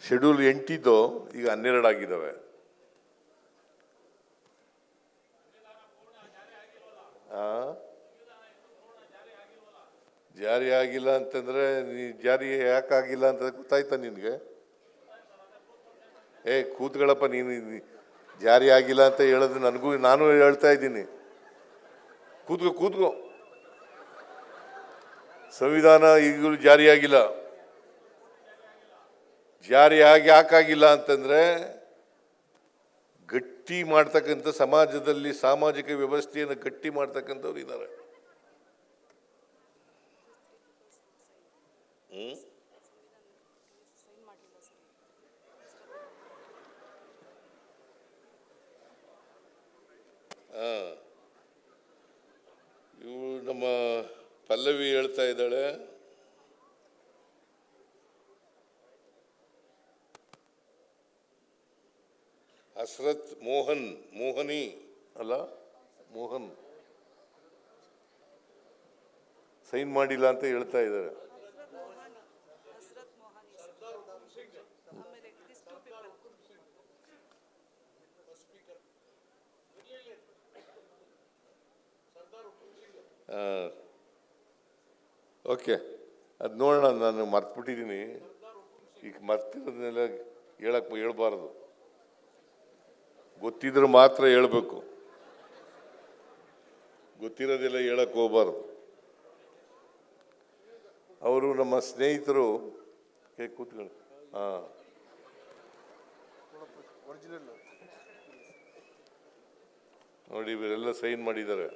Schedule 8 ಈಗ 12 ಆಗಿದ್ದಾವೆ. ಜಾರಿ ಆಗಿಲ್ಲ ಅಂತಂದ್ರೆ ಜಾರಿ ಯಾಕಾಗಿಲ್ಲ ಅಂತ ಗೊತ್ತಾಯ್ತಾ ನಿನ್ಗೆ? ಕೂತ್ಗಳಪ್ಪ, ನೀನು ಜಾರಿ ಆಗಿಲ್ಲ ಅಂತ ಹೇಳೋದು ನಾನು ಹೇಳ್ತಾ ಇದ್ದೀನಿ. ಕೂತ್ಕೋ. ಸಂವಿಧಾನ ಈಗಲೂ ಜಾರಿಯಾಗಿಲ್ಲ. ಜಾರಿಯಾಗಿ ಯಾಕಾಗಿಲ್ಲ ಅಂತಂದ್ರೆ ಗಟ್ಟಿ ಮಾಡ್ತಕ್ಕಂಥ ಸಮಾಜದಲ್ಲಿ ಸಾಮಾಜಿಕ ವ್ಯವಸ್ಥೆಯನ್ನು ಗಟ್ಟಿ ಮಾಡ್ತಕ್ಕಂಥವ್ರು ಇದ್ದಾರೆ. ಇವು ನಮ್ಮ ಪಲ್ಲವಿ ಹೇಳ್ತಾ ಇದ್ದಾಳೆ, ಹಸ್ರತ್ ಮೋಹನಿ ಅಲ್ಲ, ಮೋಹನ್ ಸೈನ್ ಮಾಡಿಲ್ಲ ಅಂತ ಹೇಳ್ತಾ ಇದ್ದಾರೆ. ಓಕೆ, ಅದು ನೋಡೋಣ. ನಾನು ಮರ್ತ್ಬಿಟ್ಟಿದ್ದೀನಿ. ಈಗ ಮರ್ತಿರೋದನ್ನೆಲ್ಲ ಹೇಳ್ಬಾರ್ದು. ಗೊತ್ತಿದ್ರೆ ಮಾತ್ರ ಹೇಳ್ಬೇಕು, ಗೊತ್ತಿರೋದೆಲ್ಲ ಹೇಳಕ್ ಹೋಗ್ಬಾರ್ದು. ಅವರು ನಮ್ಮ ಸ್ನೇಹಿತರು ಕೂತ್ಕೊಳ್ಳಿ. ನೋಡಿ, ಇವರೆಲ್ಲ ಸೈನ್ ಮಾಡಿದ್ದಾರೆ.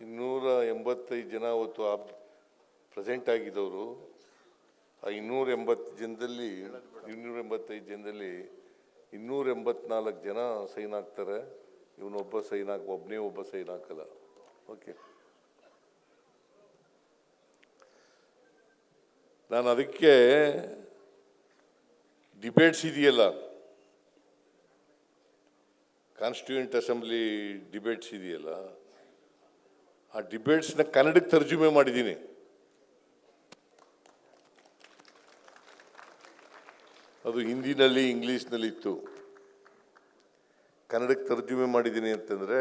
ಇನ್ನೂರ 85 ಜನ ಅವತ್ತು ಪ್ರೆಸೆಂಟ್ ಆಗಿದ್ದವರು. ಆ 285 ಜನದಲ್ಲಿ 284 ಜನ ಸೈನ್ ಹಾಕ್ತಾರೆ. ಒಬ್ಬನೇ ಒಬ್ಬ ಸೈನ್ ಹಾಕಲ್ಲ. ಓಕೆ, ನಾನು ಅದಕ್ಕೆ ಡಿಬೇಟ್ಸ್ ಇದೆಯಲ್ಲ, ಕಾನ್ಸ್ಟಿಟ್ಯೂಯೆಂಟ್ ಅಸೆಂಬ್ಲಿ ಡಿಬೇಟ್ಸ್ ಇದೆಯಲ್ಲ, ಆ ಡಿಬೇಟ್ಸ್ನ ಕನ್ನಡಕ್ಕೆ ತರ್ಜುಮೆ ಮಾಡಿದ್ದೀನಿ. ಅದು ಹಿಂದಿನಲ್ಲಿ ಇಂಗ್ಲೀಷ್ನಲ್ಲಿ ಇತ್ತು. ಕನ್ನಡಕ್ಕೆ ತರ್ಜುಮೆ ಮಾಡಿದ್ದೀನಿ ಅಂತಂದ್ರೆ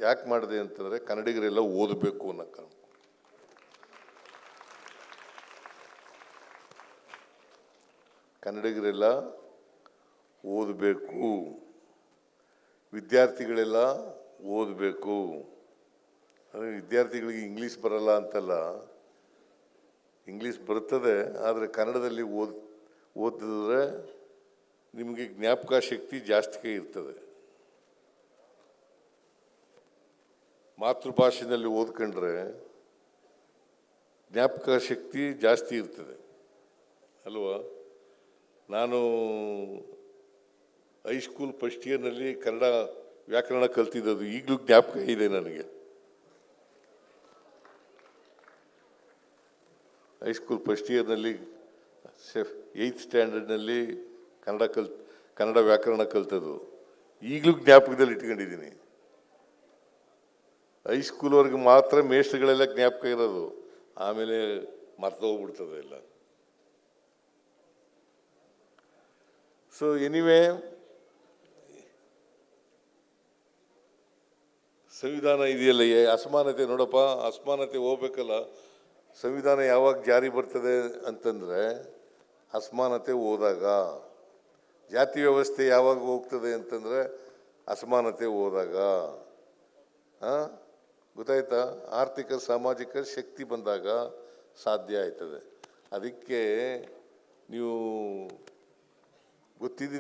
ಯಾಕೆ ಮಾಡಿದೆ ಅಂತಂದ್ರೆ ಕನ್ನಡಿಗರೆಲ್ಲ ಓದಬೇಕು ಅನ್ನೋ ಕಾರಣ. ಕನ್ನಡಿಗರೆಲ್ಲ ಓದಬೇಕು, ವಿದ್ಯಾರ್ಥಿಗಳೆಲ್ಲ ಓದಬೇಕು. ವಿದ್ಯಾರ್ಥಿಗಳಿಗೆ ಇಂಗ್ಲೀಷ್ ಬರಲ್ಲ ಅಂತಲ್ಲ, ಇಂಗ್ಲೀಷ್ ಬರ್ತದೆ. ಆದರೆ ಕನ್ನಡದಲ್ಲಿ ಓದಿದ್ರೆ ನಿಮಗೆ ಜ್ಞಾಪಕ ಶಕ್ತಿ ಜಾಸ್ತಿ ಇರ್ತದೆ. ಮಾತೃಭಾಷೆಯಲ್ಲಿ ಓದ್ಕೊಂಡ್ರೆ ಜ್ಞಾಪಕ ಶಕ್ತಿ ಜಾಸ್ತಿ ಇರ್ತದೆ ಅಲ್ವಾ? ನಾನು ಹೈಸ್ಕೂಲ್ ಫಸ್ಟ್ ಇಯರ್ನಲ್ಲಿ ಕನ್ನಡ ವ್ಯಾಕರಣ ಕಲ್ತಿದ್ದದು ಈಗಲೂ ಜ್ಞಾಪಕ ಇದೆ ನನಗೆ. ಹೈಸ್ಕೂಲ್ ಫಸ್ಟ್ ಇಯರ್ನಲ್ಲಿ 8th ಸ್ಟ್ಯಾಂಡರ್ಡ್ನಲ್ಲಿ ಕನ್ನಡ ವ್ಯಾಕರಣ ಕಲ್ತದ್ದು ಈಗಲೂ ಜ್ಞಾಪಕದಲ್ಲಿ ಇಟ್ಕೊಂಡಿದ್ದೀನಿ. ಹೈಸ್ಕೂಲ್ವರೆಗೆ ಮಾತ್ರ ಮೇಷ್ಟ್ರುಗಳೆಲ್ಲ ಜ್ಞಾಪಕ ಇರೋದು, ಆಮೇಲೆ ಮರ್ತೋಗ್ಬಿಡ್ತದೆ ಎಲ್ಲ. ಸೊ ಎನಿವೆ, ಸಂವಿಧಾನ ಇದೆಯಲ್ಲ, ಅಸಮಾನತೆ ನೋಡಪ್ಪ, ಅಸಮಾನತೆ ಹೋಗ್ಬೇಕಲ್ಲ. ಸಂವಿಧಾನ ಯಾವಾಗ ಜಾರಿ ಬರ್ತದೆ ಅಂತಂದರೆ ಅಸಮಾನತೆ ಹೋದಾಗ. ಜಾತಿ ವ್ಯವಸ್ಥೆ ಯಾವಾಗ ಹೋಗ್ತದೆ ಅಂತಂದರೆ ಅಸಮಾನತೆ ಹೋದಾಗ. ಗೊತ್ತಾಯ್ತಾ? ಆರ್ಥಿಕ ಸಾಮಾಜಿಕ ಶಕ್ತಿ ಬಂದಾಗ ಸಾಧ್ಯ ಆಯ್ತದೆ. ಅದಕ್ಕೆ ನೀವು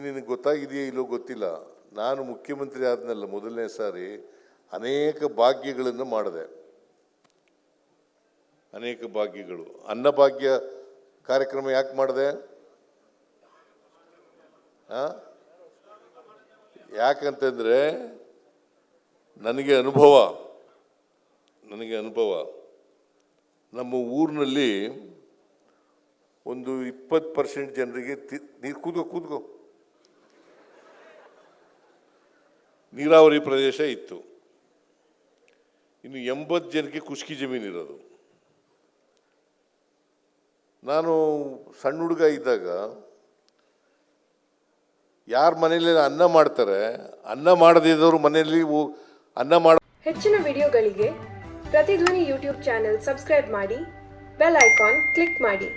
ನಿನಗೆ ಗೊತ್ತಾಗಿದೆಯೋ ಇಲ್ಲೋ ಗೊತ್ತಿಲ್ಲ, ನಾನು ಮುಖ್ಯಮಂತ್ರಿ ಆದ್ನಲ್ಲ ಮೊದಲನೇ ಸಾರಿ ಅನೇಕ ಭಾಗ್ಯಗಳನ್ನು ಮಾಡಿದೆ. ಅನೇಕ ಭಾಗ್ಯಗಳು. ಅನ್ನಭಾಗ್ಯ ಕಾರ್ಯಕ್ರಮ ಯಾಕೆ ಮಾಡಿದೆ? ಯಾಕಂತಂದ್ರೆ ನನಗೆ ಅನುಭವ. ನಮ್ಮ ಊರಿನಲ್ಲಿ ಒಂದು 20% ಜನರಿಗೆ ನೀರು ಕೂತ್ಕೋ ನೀರಾವರಿ ಪ್ರದೇಶ ಇತ್ತು. ಇನ್ನು 80 ಜನಕ್ಕೆ ಖುಷ್ಕಿ ಜಮೀನಿರೋದು. ನಾನು ಸಣ್ಣ ಹುಡುಗ ಇದ್ದಾಗ ಯಾರ ಮನೆಯಲ್ಲಿ ಅನ್ನ ಮಾಡ್ತಾರೆ, ಅನ್ನ ಮಾಡದಿದ್ದವ್ರ ಮನೆಯಲ್ಲಿ ಅನ್ನ ಮಾಡ. ಹೆಚ್ಚಿನ ವಿಡಿಯೋಗಳಿಗೆ ಪ್ರತಿಧ್ವನಿ ಯೂಟ್ಯೂಬ್ ಚಾನೆಲ್ ಸಬ್ಸ್ಕ್ರೈಬ್ ಮಾಡಿ, ಬೆಲ್ ಐಕಾನ್ ಕ್ಲಿಕ್ ಮಾಡಿ.